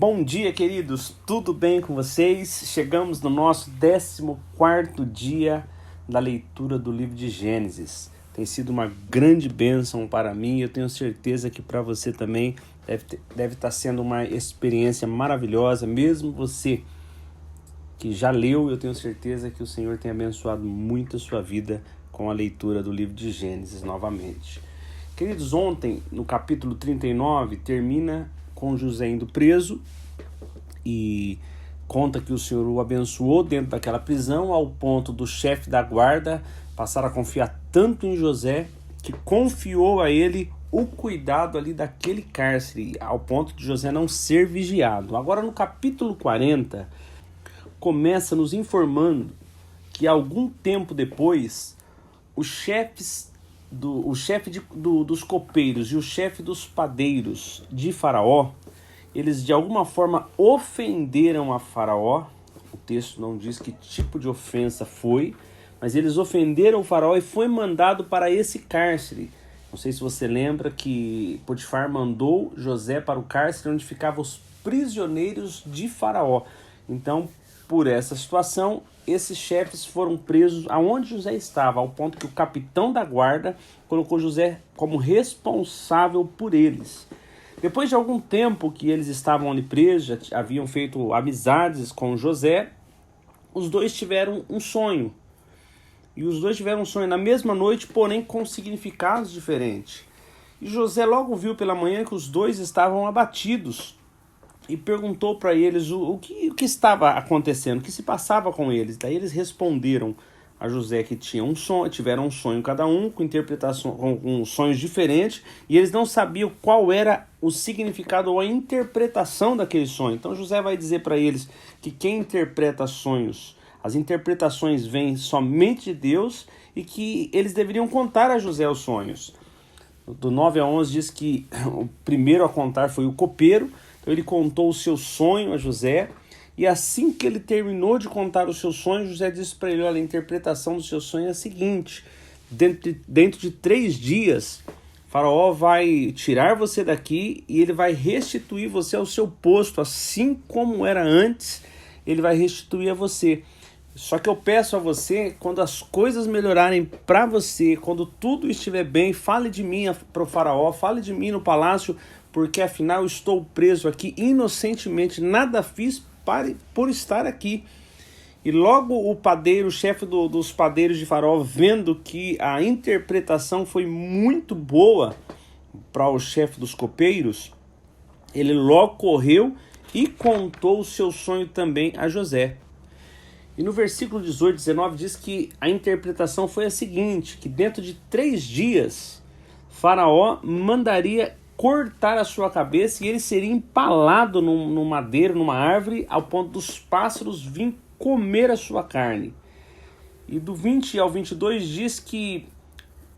Bom dia, queridos, tudo bem com vocês? Chegamos no nosso 14º dia da leitura do livro de Gênesis. Tem sido uma grande bênção para mim e eu tenho certeza que para você também deve estar sendo uma experiência maravilhosa. Mesmo você que já leu, eu tenho certeza que o Senhor tem abençoado muito a sua vida com a leitura do livro de Gênesis novamente. Queridos, ontem, no capítulo 39, termina com José indo preso e conta que o Senhor o abençoou dentro daquela prisão ao ponto do chefe da guarda passar a confiar tanto em José que confiou a ele o cuidado ali daquele cárcere, ao ponto de José não ser vigiado. Agora no capítulo 40 começa nos informando que algum tempo depois o chefe dos copeiros e o chefe dos padeiros de Faraó, eles de alguma forma ofenderam a Faraó. O texto não diz que tipo de ofensa foi, mas eles ofenderam o Faraó e foi mandado para esse cárcere. Não sei se você lembra que Potifar mandou José para o cárcere onde ficavam os prisioneiros de Faraó. Então, por essa situação, esses chefes foram presos aonde José estava, ao ponto que o capitão da guarda colocou José como responsável por eles. Depois de algum tempo que eles estavam ali presos, já haviam feito amizades com José, os dois tiveram um sonho. E os dois tiveram um sonho na mesma noite, porém com significados diferentes. E José logo viu pela manhã que os dois estavam abatidos e perguntou para eles o que estava acontecendo, o que se passava com eles. Daí eles responderam a José que tiveram um sonho cada um, com interpretação, com sonhos diferentes, e eles não sabiam qual era o significado ou a interpretação daquele sonho. Então José vai dizer para eles que quem interpreta sonhos, as interpretações vêm somente de Deus e que eles deveriam contar a José os sonhos. Do 9 a 11 diz que o primeiro a contar foi o copeiro. Então ele contou o seu sonho a José, e assim que ele terminou de contar o seu sonho, José disse para ele: olha, a interpretação do seu sonho é a seguinte: dentro de 3 dias, Faraó vai tirar você daqui e ele vai restituir você ao seu posto, assim como era antes, ele vai restituir a você. Só que eu peço a você, quando as coisas melhorarem para você, quando tudo estiver bem, fale de mim para o Faraó, fale de mim no palácio, porque afinal eu estou preso aqui inocentemente, nada fiz por estar aqui. E logo o padeiro, o chefe dos padeiros de Faraó, vendo que a interpretação foi muito boa para o chefe dos copeiros, ele logo correu e contou o seu sonho também a José. E no versículo 18, 19 diz que a interpretação foi a seguinte, que dentro de 3 dias, Faraó mandaria cortar a sua cabeça e ele seria empalado no madeiro, numa árvore, ao ponto dos pássaros virem comer a sua carne. E do 20 ao 22 diz que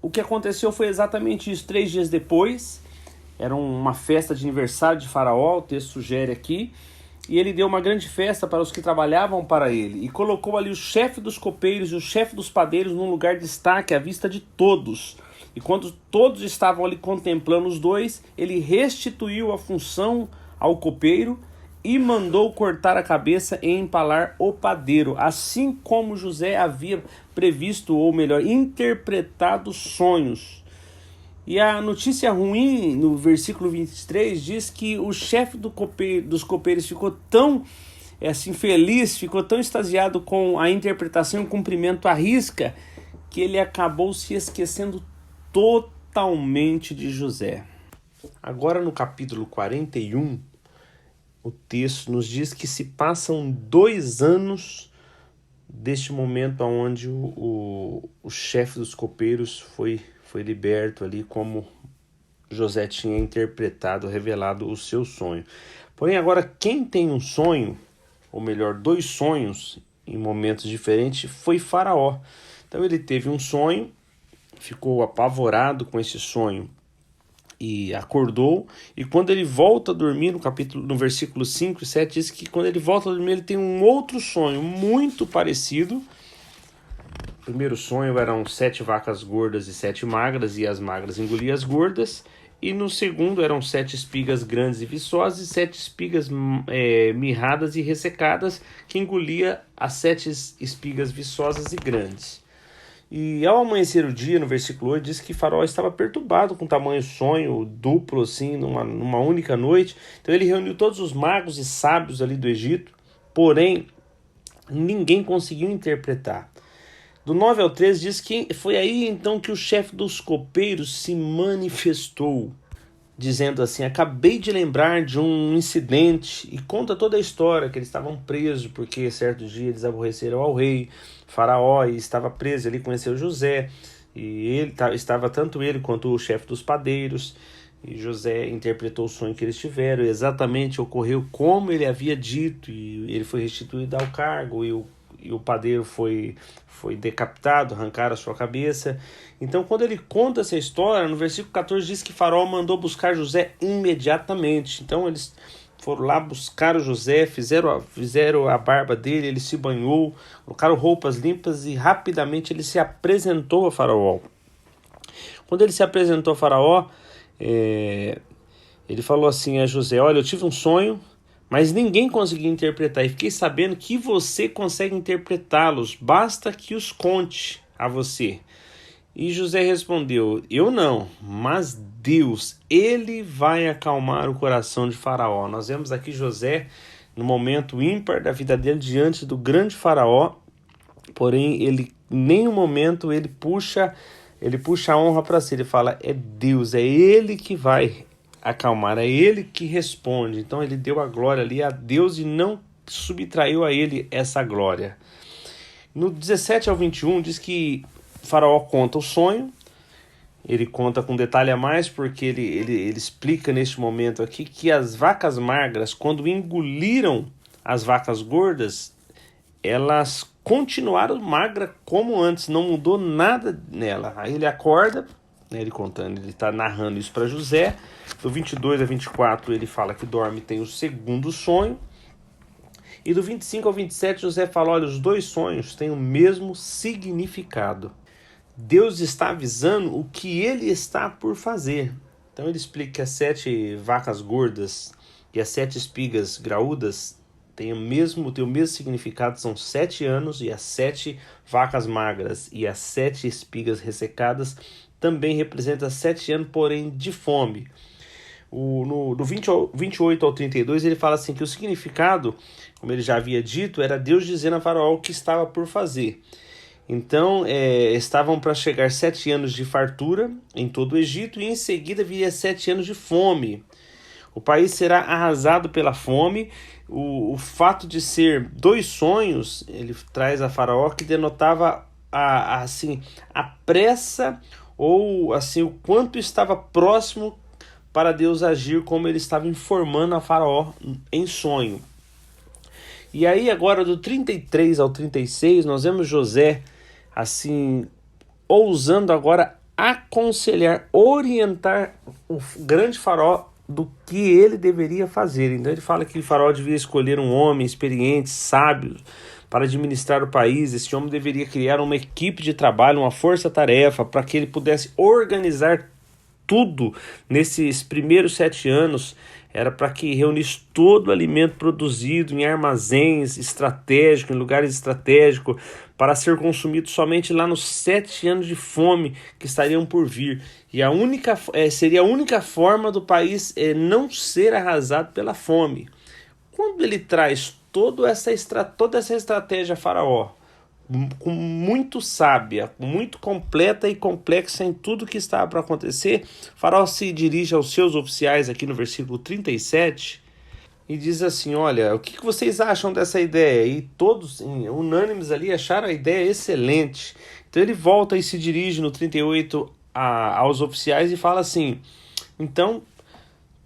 o que aconteceu foi exatamente isso. 3 dias depois, era uma festa de aniversário de Faraó, o texto sugere aqui, e ele deu uma grande festa para os que trabalhavam para ele, e colocou ali o chefe dos copeiros e o chefe dos padeiros num lugar de destaque à vista de todos. E quando todos estavam ali contemplando os dois, ele restituiu a função ao copeiro e mandou cortar a cabeça e empalar o padeiro, assim como José havia previsto, ou melhor, interpretado sonhos. E a notícia ruim, no versículo 23, diz que o chefe dos copeiros ficou tão feliz, ficou tão extasiado com a interpretação e o cumprimento à risca, que ele acabou se esquecendo totalmente de José. Agora no capítulo 41, o texto nos diz que se passam 2 anos deste momento onde o chefe dos copeiros foi liberto ali, como José tinha interpretado, revelado o seu sonho. Porém, agora quem tem um sonho, ou melhor, 2 sonhos em momentos diferentes, foi Faraó. Então ele teve um sonho, ficou apavorado com esse sonho e acordou, e quando ele volta a dormir, no versículo 5 e 7, diz que quando ele volta a dormir, ele tem um outro sonho muito parecido. O primeiro sonho eram 7 vacas gordas e 7 magras, e as magras engoliam as gordas. E no segundo eram 7 espigas grandes e viçosas e 7 espigas mirradas e ressecadas, que engolia as 7 espigas viçosas e grandes. E ao amanhecer o dia, no versículo 8, diz que Faraó estava perturbado com tamanho sonho duplo, assim, numa única noite. Então ele reuniu todos os magos e sábios ali do Egito, porém ninguém conseguiu interpretar. Do 9 ao 13 diz que foi aí então que o chefe dos copeiros se manifestou, dizendo assim: acabei de lembrar de um incidente, e conta toda a história, que eles estavam presos, porque certo dia eles aborreceram ao rei, Faraó, e estava preso, ele conheceu José, e estava tanto ele quanto o chefe dos padeiros, e José interpretou o sonho que eles tiveram, e exatamente ocorreu como ele havia dito, e ele foi restituído ao cargo, e o padeiro foi decapitado, arrancaram a sua cabeça. Então, quando ele conta essa história, no versículo 14 diz que Faraó mandou buscar José imediatamente. Então, eles foram lá buscar o José, fizeram a barba dele, ele se banhou, colocaram roupas limpas e rapidamente ele se apresentou a Faraó. Quando ele se apresentou a Faraó, ele falou assim a José: olha, eu tive um sonho, mas ninguém conseguiu interpretar, e fiquei sabendo que você consegue interpretá-los, basta que os conte a você. E José respondeu: eu não, mas Deus, ele vai acalmar o coração de Faraó. Nós vemos aqui José no momento ímpar da vida dele diante do grande Faraó, porém ele, em nenhum momento ele puxa a honra para si, ele fala: é Deus, é ele que vai acalmar, é ele que responde. Então ele deu a glória ali a Deus e não subtraiu a ele essa glória. No 17 ao 21 diz que Faraó conta o sonho, ele conta com detalhe a mais, porque ele explica neste momento aqui que as vacas magras, quando engoliram as vacas gordas, elas continuaram magras como antes, não mudou nada nela. Aí ele acorda, ele contando, ele está narrando isso para José. Do 22 a 24 ele fala que dorme e tem o segundo sonho. E do 25 ao 27 José fala: olha, os dois sonhos têm o mesmo significado. Deus está avisando o que ele está por fazer. Então ele explica que as 7 vacas gordas e as 7 espigas graúdas têm o mesmo significado, são 7 anos, e as 7 vacas magras e as 7 espigas ressecadas também representam 7 anos, porém de fome. Do 28 ao 32 ele fala assim que o significado, como ele já havia dito, era Deus dizendo a Faraó o que estava por fazer. Então estavam para chegar 7 anos de fartura em todo o Egito, e em seguida viria 7 anos de fome. O país será arrasado pela fome. O fato de ser 2 sonhos, ele traz a Faraó, que denotava a pressa, ou assim, o quanto estava próximo para Deus agir, como ele estava informando a Faraó em sonho. E aí agora do 33 ao 36 nós vemos José assim ousando agora aconselhar, orientar o grande Faraó do que ele deveria fazer. Então ele fala que o Faraó devia escolher um homem experiente, sábio, para administrar o país. Esse homem deveria criar uma equipe de trabalho, uma força-tarefa, para que ele pudesse organizar tudo nesses primeiros 7 anos. Era para que reunisse todo o alimento produzido em armazéns estratégicos, em lugares estratégicos, para ser consumido somente lá nos 7 anos de fome que estariam por vir. E seria a única forma do país não ser arrasado pela fome. Quando ele traz toda essa estratégia a Faraó, muito sábia, muito completa e complexa em tudo que estava para acontecer, Faraó se dirige aos seus oficiais aqui no versículo 37 e diz assim: olha, o que vocês acham dessa ideia? E todos, unânimes ali, acharam a ideia excelente. Então ele volta e se dirige no 38 aos oficiais e fala assim: então,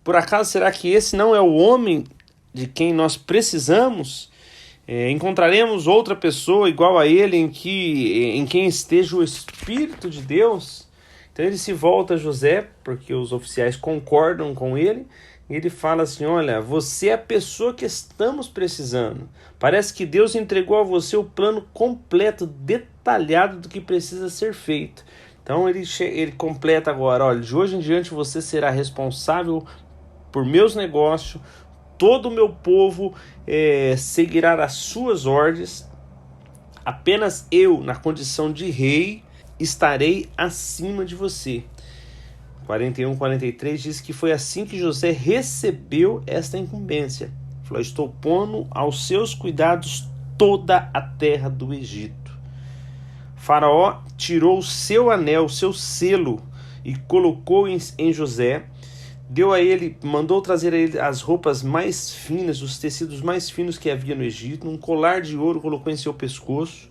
por acaso será que esse não é o homem de quem nós precisamos? Encontraremos outra pessoa igual a ele em quem esteja o Espírito de Deus? Então ele se volta a José, porque os oficiais concordam com ele, e ele fala assim: olha, você é a pessoa que estamos precisando. Parece que Deus entregou a você o plano completo, detalhado do que precisa ser feito. Então ele completa agora, olha, de hoje em diante você será responsável por meus negócios, todo o meu povo seguirá as suas ordens, apenas eu, na condição de rei, estarei acima de você. 41, 43 diz que foi assim que José recebeu esta incumbência. Falou, estou pondo aos seus cuidados toda a terra do Egito. Faraó tirou o seu anel, o seu selo, e colocou em José, deu a ele, mandou trazer a ele as roupas mais finas, os tecidos mais finos que havia no Egito, um colar de ouro colocou em seu pescoço,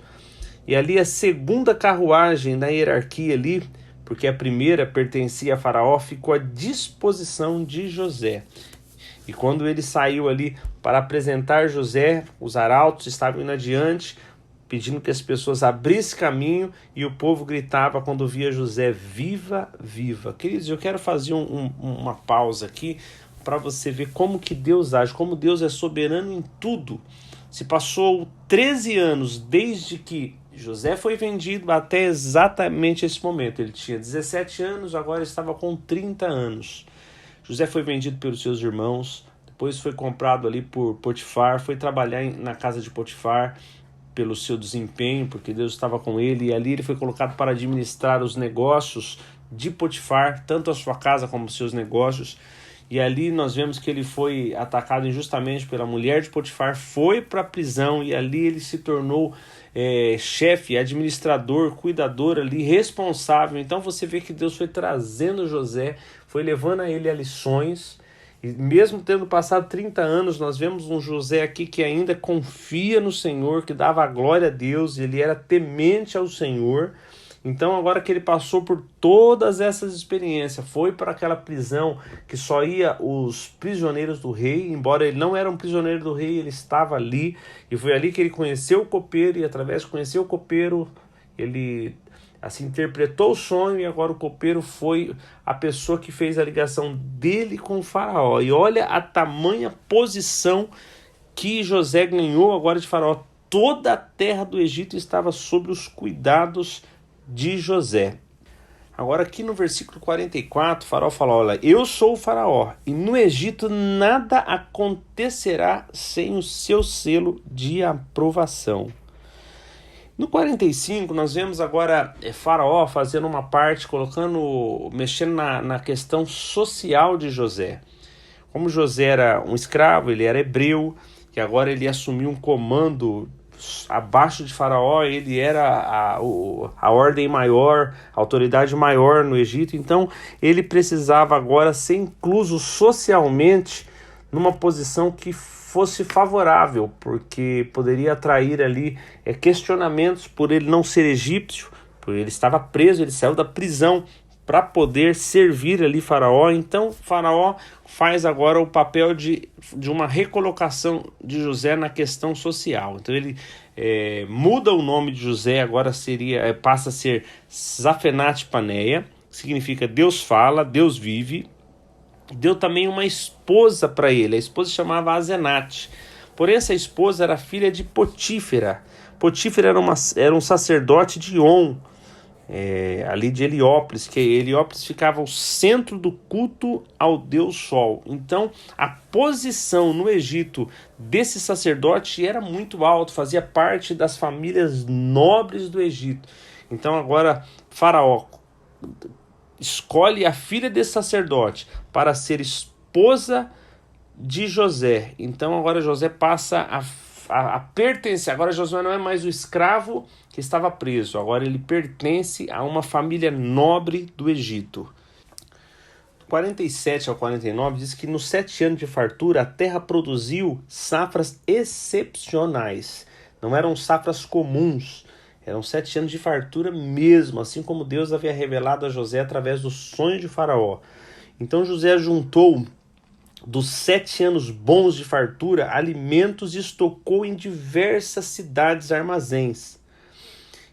e ali a segunda carruagem na hierarquia ali, porque a primeira pertencia a Faraó, ficou à disposição de José. E quando ele saiu ali para apresentar José, os arautos estavam indo adiante, pedindo que as pessoas abrissem caminho, e o povo gritava quando via José, viva, viva. Queridos, eu quero fazer uma pausa aqui para você ver como que Deus age, como Deus é soberano em tudo. Se passou 13 anos desde que José foi vendido até exatamente esse momento. Ele tinha 17 anos, agora estava com 30 anos. José foi vendido pelos seus irmãos, depois foi comprado ali por Potifar, foi trabalhar na casa de Potifar, pelo seu desempenho, porque Deus estava com ele, e ali ele foi colocado para administrar os negócios de Potifar, tanto a sua casa como os seus negócios, e ali nós vemos que ele foi atacado injustamente pela mulher de Potifar, foi para a prisão, e ali ele se tornou chefe, administrador, cuidador ali, responsável. Então você vê que Deus foi trazendo José, foi levando a ele a lições. E mesmo tendo passado 30 anos, nós vemos um José aqui que ainda confia no Senhor, que dava a glória a Deus, ele era temente ao Senhor. Então agora que ele passou por todas essas experiências, foi para aquela prisão que só ia os prisioneiros do rei, embora ele não era um prisioneiro do rei, ele estava ali, e foi ali que ele conheceu o copeiro, e através de conhecer o copeiro, ele assim interpretou o sonho, e agora o copeiro foi a pessoa que fez a ligação dele com o Faraó. E olha a tamanha posição que José ganhou agora de Faraó. Toda a terra do Egito estava sob os cuidados de José. Agora aqui no versículo 44, o Faraó fala, olha, eu sou o Faraó, e no Egito nada acontecerá sem o seu selo de aprovação. No 45, nós vemos agora Faraó fazendo uma parte, mexendo na questão social de José. Como José era um escravo, ele era hebreu, e agora ele assumiu um comando abaixo de Faraó, ele era a ordem maior, a autoridade maior no Egito, então ele precisava agora ser incluso socialmente numa posição que fosse favorável, porque poderia atrair ali questionamentos por ele não ser egípcio, porque ele estava preso, ele saiu da prisão para poder servir ali Faraó. Então Faraó faz agora o papel de uma recolocação de José na questão social. Então ele muda o nome de José, agora passa a ser Zafenat-Paneia, que significa Deus fala, Deus vive. Deu também uma esposa para ele, a esposa se chamava Asenate. Porém essa esposa era filha de Potífera. Potífera era um sacerdote de On, ali de Heliópolis, que Heliópolis ficava ao centro do culto ao Deus Sol. Então a posição no Egito desse sacerdote era muito alta, fazia parte das famílias nobres do Egito. Então agora Faraó escolhe a filha desse sacerdote para ser esposa de José. Então agora José passa a pertencer. Agora José não é mais o escravo que estava preso. Agora ele pertence a uma família nobre do Egito. 47 ao 49 diz que nos 7 anos de fartura a terra produziu safras excepcionais. Não eram safras comuns. Eram 7 anos de fartura mesmo, assim como Deus havia revelado a José através do sonho de Faraó. Então José juntou dos 7 anos bons de fartura alimentos e estocou em diversas cidades armazéns.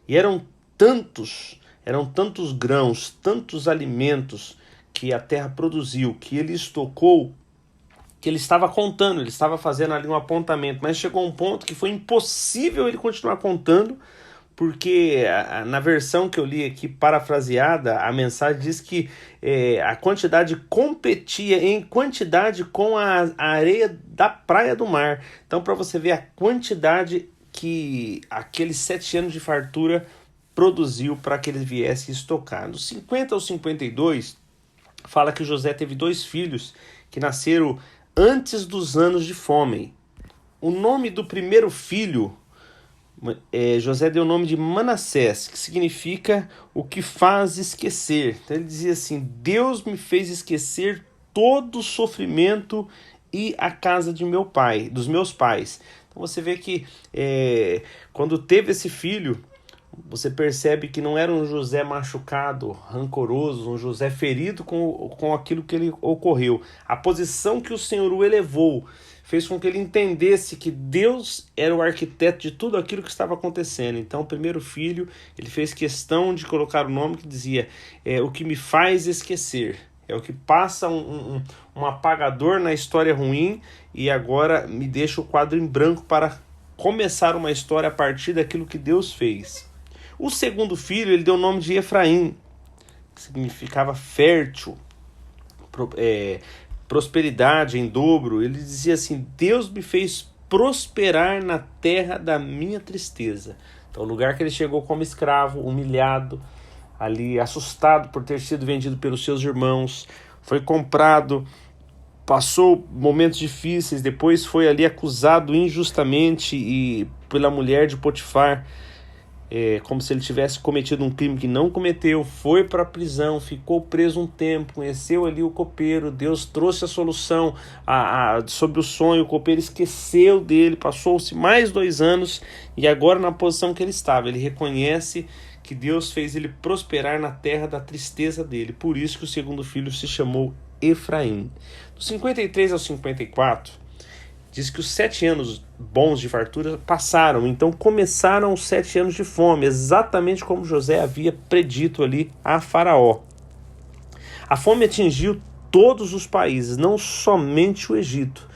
E eram tantos grãos, tantos alimentos que a terra produziu, que ele estocou, que ele estava contando, ele estava fazendo ali um apontamento, mas chegou um ponto que foi impossível ele continuar contando, porque na versão que eu li aqui, parafraseada, a mensagem diz que a quantidade competia em quantidade com a areia da praia do mar. Então, para você ver a quantidade que aqueles 7 anos de fartura produziu para que ele viesse estocar. Dos 50 aos 52, fala que José teve 2 filhos que nasceram antes dos anos de fome. O nome do primeiro filho, José deu o nome de Manassés, que significa o que faz esquecer. Então ele dizia assim: Deus me fez esquecer todo o sofrimento e a casa de meu pai, dos meus pais. Então você vê que quando teve esse filho, você percebe que não era um José machucado, rancoroso, um José ferido com aquilo que ele ocorreu. A posição que o Senhor o elevou fez com que ele entendesse que Deus era o arquiteto de tudo aquilo que estava acontecendo. Então, o primeiro filho, ele fez questão de colocar o nome que dizia: o que me faz esquecer. É o que passa um apagador na história ruim e agora me deixa o quadro em branco para começar uma história a partir daquilo que Deus fez. O segundo filho, ele deu o nome de Efraim, que significava fértil, prosperidade em dobro. Ele dizia assim: Deus me fez prosperar na terra da minha tristeza. Então, o lugar que ele chegou como escravo, humilhado, ali assustado por ter sido vendido pelos seus irmãos, foi comprado, passou momentos difíceis, depois foi ali acusado injustamente e pela mulher de Potifar, como se ele tivesse cometido um crime que não cometeu, foi para a prisão, ficou preso um tempo, conheceu ali o copeiro, Deus trouxe a solução sobre o sonho, o copeiro esqueceu dele, passou-se mais 2 anos e agora na posição que ele estava, ele reconhece que Deus fez ele prosperar na terra da tristeza dele, por isso que o segundo filho se chamou Efraim. Dos 53 aos 54, diz que os 7 anos bons de fartura passaram, então começaram os 7 anos de fome, exatamente como José havia predito ali a Faraó. A fome atingiu todos os países, não somente o Egito.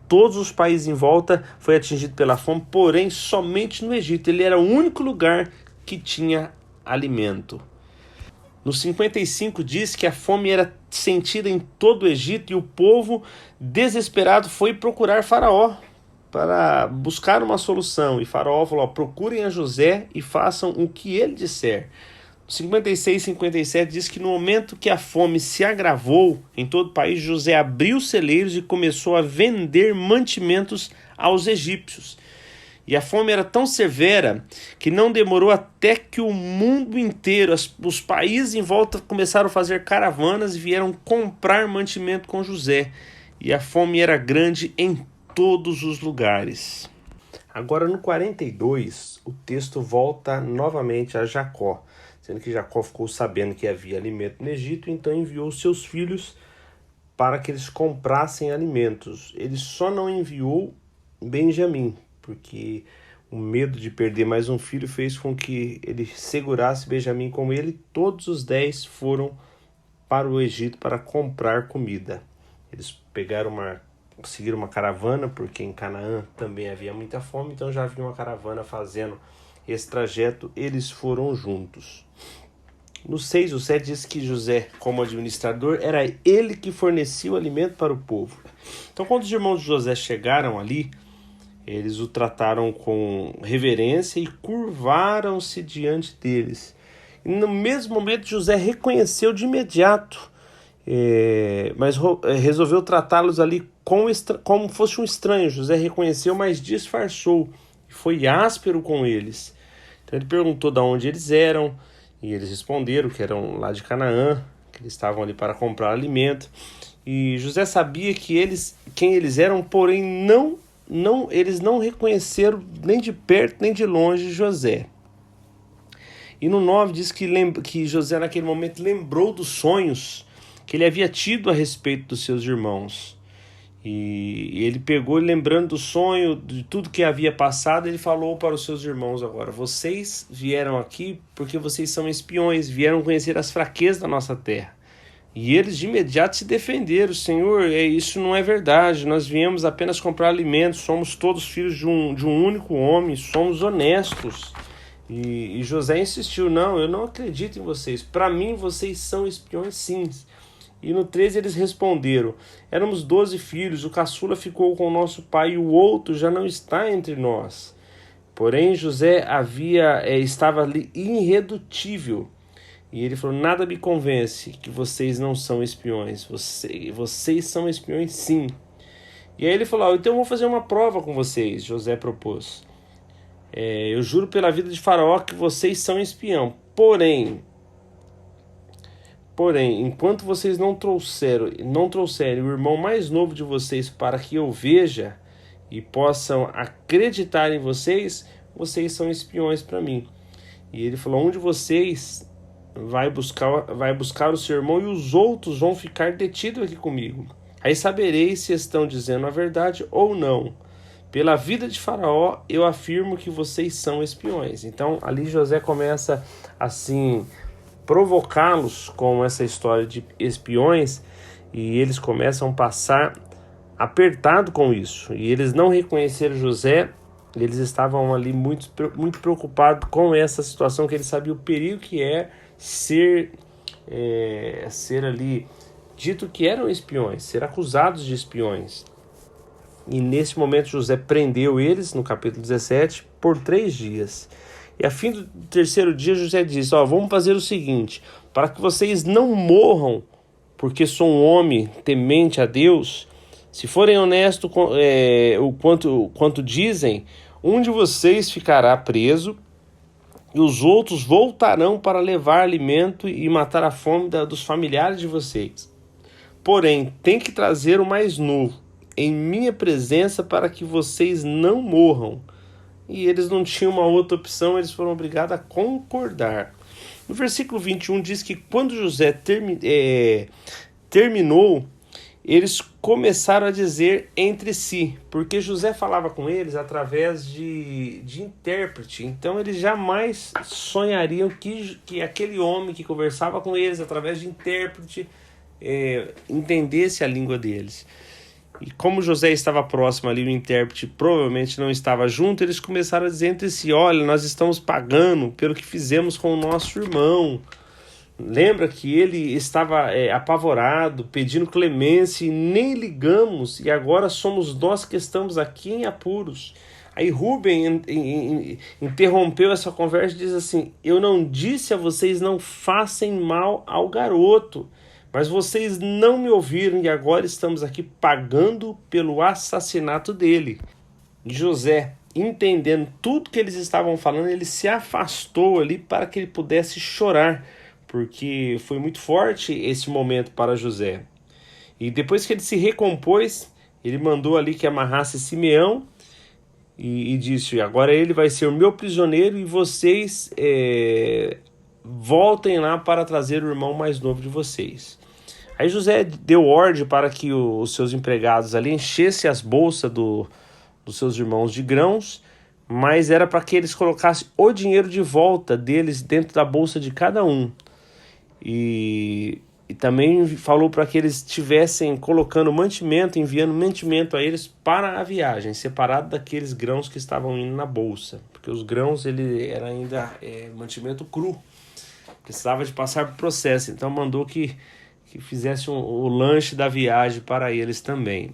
Todos os países em volta foi atingido pela fome, porém somente no Egito. Ele era o único lugar que tinha alimento. No 55 diz que a fome era sentida em todo o Egito e o povo desesperado foi procurar Faraó para buscar uma solução. E Faraó falou: procurem a José e façam o que ele disser. No 56 e 57 diz que no momento que a fome se agravou em todo o país, José abriu celeiros e começou a vender mantimentos aos egípcios. E a fome era tão severa que não demorou até que o mundo inteiro, os países em volta começaram a fazer caravanas e vieram comprar mantimento com José. E a fome era grande em todos os lugares. Agora no 42, o texto volta novamente a Jacó, sendo que Jacó ficou sabendo que havia alimento no Egito, então enviou seus filhos para que eles comprassem alimentos. Ele só não enviou Benjamim, porque o medo de perder mais um filho fez com que ele segurasse Benjamim com ele. Todos os 10 foram para o Egito para comprar comida. Eles seguiram uma caravana, porque em Canaã também havia muita fome, então já havia uma caravana fazendo esse trajeto, eles foram juntos. No 6, o 7 diz que José, como administrador, era ele que fornecia o alimento para o povo. Então, quando os irmãos de José chegaram ali, eles o trataram com reverência e curvaram-se diante deles. E no mesmo momento, José reconheceu de imediato, mas resolveu tratá-los ali como fosse um estranho. José reconheceu, mas disfarçou. Foi áspero com eles. Então ele perguntou de onde eles eram, e eles responderam que eram lá de Canaã, que eles estavam ali para comprar alimento. E José sabia quem eles eram, porém eles não reconheceram nem de perto nem de longe José. E no 9 diz que José naquele momento lembrou dos sonhos que ele havia tido a respeito dos seus irmãos. E ele pegou, lembrando do sonho, de tudo que havia passado, ele falou para os seus irmãos agora: vocês vieram aqui porque vocês são espiões, vieram conhecer as fraquezas da nossa terra. E eles de imediato se defenderam: Senhor, isso não é verdade, nós viemos apenas comprar alimentos, somos todos filhos de um único homem, somos honestos. E José insistiu: não, eu não acredito em vocês. Para mim, vocês são espiões, sim. E no 13 eles responderam: éramos 12 filhos, o caçula ficou com o nosso pai e o outro já não está entre nós. Porém, José estava ali irredutível. E ele falou: nada me convence que vocês não são espiões. Vocês são espiões, sim. E aí ele falou: então eu vou fazer uma prova com vocês. José propôs: eu juro pela vida de Faraó que vocês são espião. Porém, enquanto vocês não trouxerem o irmão mais novo de vocês para que eu veja e possam acreditar em vocês, vocês são espiões para mim. E ele falou: um de vocês vai buscar o seu irmão e os outros vão ficar detidos aqui comigo. Aí sabereis se estão dizendo a verdade ou não. Pela vida de Faraó, eu afirmo que vocês são espiões. Então, ali José começa, assim, provocá-los com essa história de espiões, e eles começam a passar apertado com isso. E eles não reconheceram José, eles estavam ali muito preocupados com essa situação, que eles sabiam o perigo que é ser ali dito que eram espiões, ser acusados de espiões. E nesse momento José prendeu eles, no capítulo 17, por 3 dias. E a fim do 3º dia José disse: vamos fazer o seguinte, para que vocês não morram, porque sou um homem temente a Deus, se forem honestos o quanto dizem, um de vocês ficará preso, e os outros voltarão para levar alimento e matar a fome dos familiares de vocês. Porém, tem que trazer o mais novo em minha presença para que vocês não morram. E eles não tinham uma outra opção, eles foram obrigados a concordar. No versículo 21 diz que quando José terminou, eles começaram a dizer entre si, porque José falava com eles através de intérprete. Então eles jamais sonhariam que aquele homem que conversava com eles através de intérprete entendesse a língua deles. E como José estava próximo ali, o intérprete provavelmente não estava junto, eles começaram a dizer entre si: olha, nós estamos pagando pelo que fizemos com o nosso irmão. Lembra que ele estava apavorado, pedindo clemência, e nem ligamos, e agora somos nós que estamos aqui em apuros. Aí Rúben interrompeu essa conversa e diz assim: eu não disse a vocês não façam mal ao garoto, mas vocês não me ouviram e agora estamos aqui pagando pelo assassinato dele. E José, entendendo tudo que eles estavam falando, ele se afastou ali para que ele pudesse chorar, porque foi muito forte esse momento para José. E depois que ele se recompôs, ele mandou ali que amarrasse Simeão e disse: agora ele vai ser o meu prisioneiro e vocês voltem lá para trazer o irmão mais novo de vocês. Aí José deu ordem para que os seus empregados ali enchessem as bolsas dos seus irmãos de grãos, mas era para que eles colocassem o dinheiro de volta deles dentro da bolsa de cada um. E também falou para que eles estivessem colocando enviando mantimento a eles para a viagem, separado daqueles grãos que estavam indo na bolsa, porque os grãos ele era ainda mantimento cru, precisava de passar por processo, então mandou que fizesse o lanche da viagem para eles também.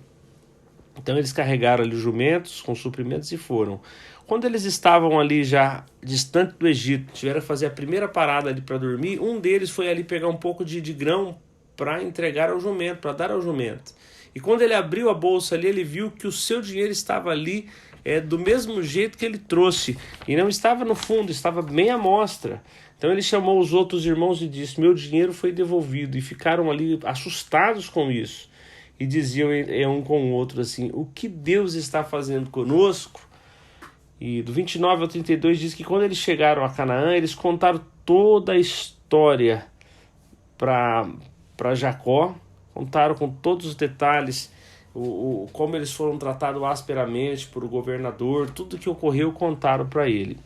Então eles carregaram ali os jumentos com suprimentos e foram. Quando eles estavam ali já distante do Egito, tiveram que fazer a primeira parada ali para dormir, um deles foi ali pegar um pouco de grão para entregar ao jumento, para dar ao jumento. E quando ele abriu a bolsa ali, ele viu que o seu dinheiro estava ali do mesmo jeito que ele trouxe. E não estava no fundo, estava bem à mostra. Então ele chamou os outros irmãos e disse: meu dinheiro foi devolvido. E ficaram ali assustados com isso. E diziam um com o outro assim: o que Deus está fazendo conosco? E do 29 ao 32 diz que quando eles chegaram a Canaã, eles contaram toda a história para Jacó. Contaram com todos os detalhes, como eles foram tratados asperamente por o governador, tudo que ocorreu contaram para ele.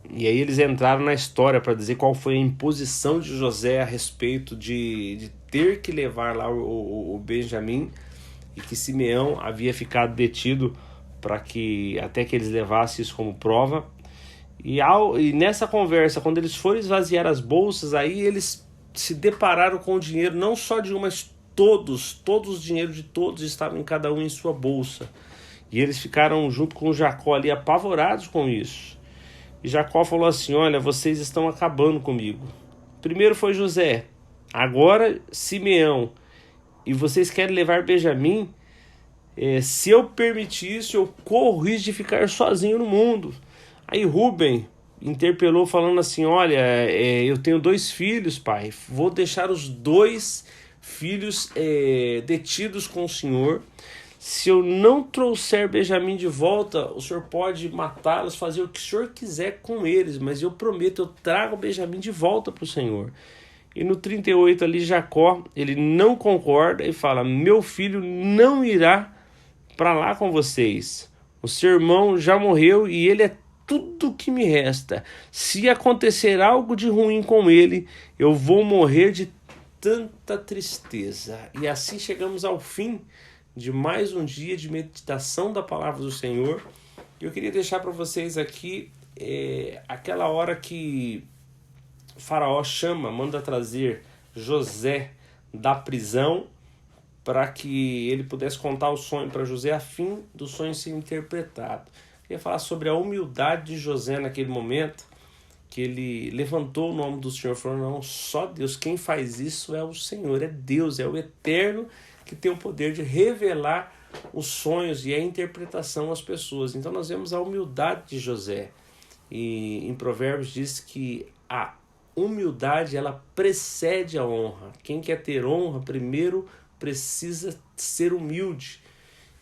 E aí eles entraram na história para dizer qual foi a imposição de José a respeito de ter que levar lá o Benjamim, e que Simeão havia ficado detido para que até que eles levassem isso como prova. E nessa conversa, quando eles foram esvaziar as bolsas, aí eles se depararam com o dinheiro, não só de um, mas todos os dinheiros de todos estavam em cada um em sua bolsa. E eles ficaram junto com Jacó ali apavorados com isso. E Jacó falou assim: olha, vocês estão acabando comigo. Primeiro foi José, agora Simeão. E vocês querem levar Benjamim? Se eu permitir isso, eu corro o risco de ficar sozinho no mundo. Aí Rúben interpelou falando assim: olha, eu tenho 2 filhos, pai. Vou deixar os 2 filhos detidos com o senhor. Se eu não trouxer Benjamim de volta, o senhor pode matá-los, fazer o que o senhor quiser com eles, mas eu prometo, eu trago Benjamim de volta para o senhor. E no 38 ali, Jacó, ele não concorda e fala: meu filho não irá para lá com vocês. O seu irmão já morreu e ele é tudo que me resta. Se acontecer algo de ruim com ele, eu vou morrer de tanta tristeza. E assim chegamos ao fim de mais um dia de meditação da palavra do Senhor. Eu queria deixar para vocês aqui aquela hora que Faraó manda trazer José da prisão para que ele pudesse contar o sonho para José a fim do sonho ser interpretado. Eu queria falar sobre a humildade de José naquele momento, que ele levantou o nome do Senhor, falou: não, só Deus, quem faz isso é o Senhor, é Deus, é o Eterno que tem o poder de revelar os sonhos e a interpretação às pessoas. Então nós vemos a humildade de José. E em Provérbios diz que a humildade, ela precede a honra. Quem quer ter honra, primeiro precisa ser humilde.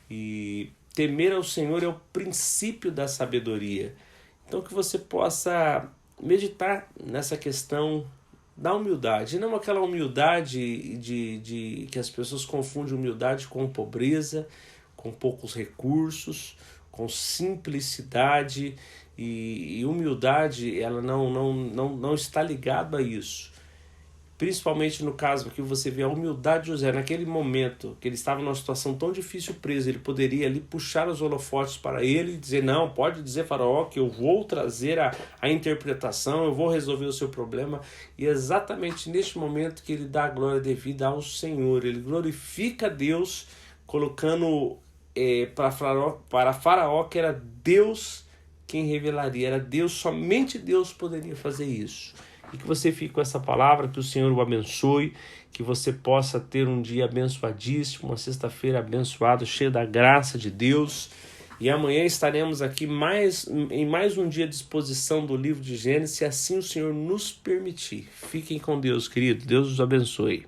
E temer ao Senhor é o princípio da sabedoria. Então que você possa meditar nessa questão da humildade, não aquela humildade de que as pessoas confundem humildade com pobreza, com poucos recursos, com simplicidade, e humildade ela não está ligada a isso. Principalmente no caso que você vê a humildade de José, naquele momento que ele estava numa situação tão difícil preso, ele poderia ali puxar os holofotes para ele e dizer: não, pode dizer Faraó que eu vou trazer a interpretação, eu vou resolver o seu problema. E é exatamente neste momento que ele dá a glória devida ao Senhor, ele glorifica a Deus, colocando para Faraó que era Deus quem revelaria, era Deus, somente Deus poderia fazer isso. E que você fique com essa palavra, que o Senhor o abençoe, que você possa ter um dia abençoadíssimo, uma sexta-feira abençoada, cheia da graça de Deus. E amanhã estaremos aqui em mais um dia de exposição do livro de Gênesis, se assim o Senhor nos permitir. Fiquem com Deus, querido. Deus os abençoe.